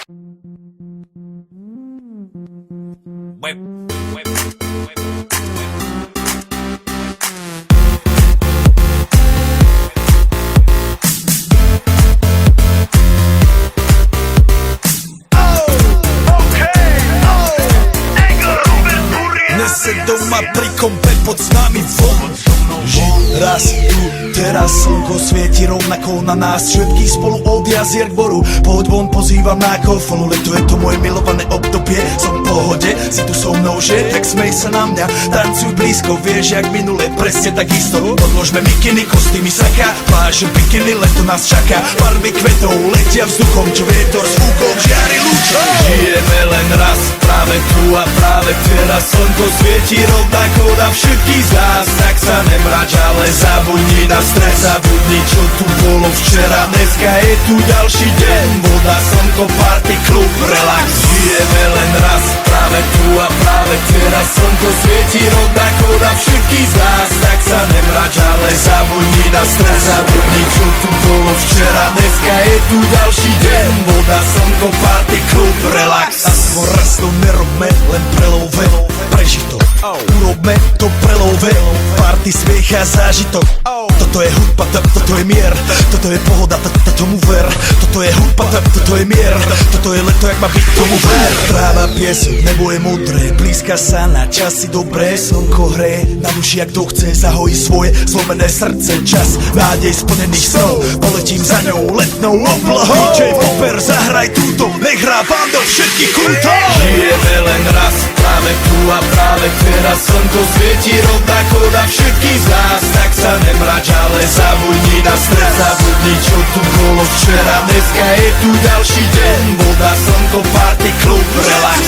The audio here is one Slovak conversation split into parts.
Nese doma pri kompe pod s nami von. Žiť raz tu, teraz slnko svieti rovnako na nás všetkých spolu od jazier k boru. Pohoď von, pozývam na kofolu, leto je to moje milované obdobie. Som v pohode, si tu so mnou, že? Tak smej sa na mňa, tancuj blízko, vieš jak minule, presne tak isto. Odložme mikiny, kostýmy saka, pláže bikiny, leto nás čaká. Farby kvetov letia vzduchom, čo vietor s fúkom žiari lúčom. Žijeme len raz, práve tu a práve teraz slnko svieti rovnako na všetkých z nás. Tak sa nemrač, ale zabudni na stres, zabudni čo tu bolo včera. Dneska je tu ďalší deň, voda, slnko, party, klub, relax. Žijeme len raz, práve tu a práve teraz slnko svieti rovnako na všetkých z nás. Tak sa nemrač, ale zabudni na stres, zabudni čo tu bolo včera. Dneska je tu ďalší deň, voda, slnko, party, klub, relax. Aspoň raz to nerobme, len prelove, prežitok. Urobme to prelove, party, smiech a zážitok. Toto je hudba, toto je mier, toto je pohoda, tomu ver. Toto je hudba, toto je mier, toto je leto, jak má byť, tomu ver. Tráva, piesok, nebo je modré, blízka sa na časy dobré. Slnko hreje na duši, jak to chce, zahojí svoje zlomené srdce. Čas nádej splnených snov, poletím za ňou letnou oblohou. DJ Popper, zahraj túto, nech hrá vám do všetkých kútov. Žijeme len raz, práve tu a práve teraz slnko svieti rovnako na všetkých z nás. Tak sa nemrač, ale zabudni na stres, zabudni čo tu bolo včera. Dneska je tu ďalší deň, voda, slnko, party, klub, relax.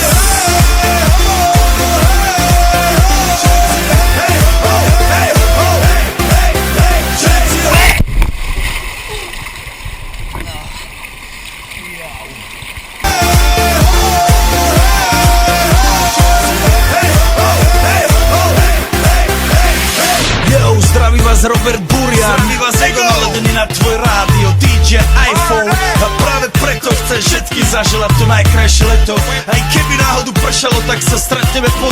Zdraví vás Robert Burian, zdraví vás Ego naladený na tvoj rádio, DJ iPhone. A práve preto chcem všetky zaželať to najkrajšie leto. Aj keby náhodu pršalo, tak sa stretneme po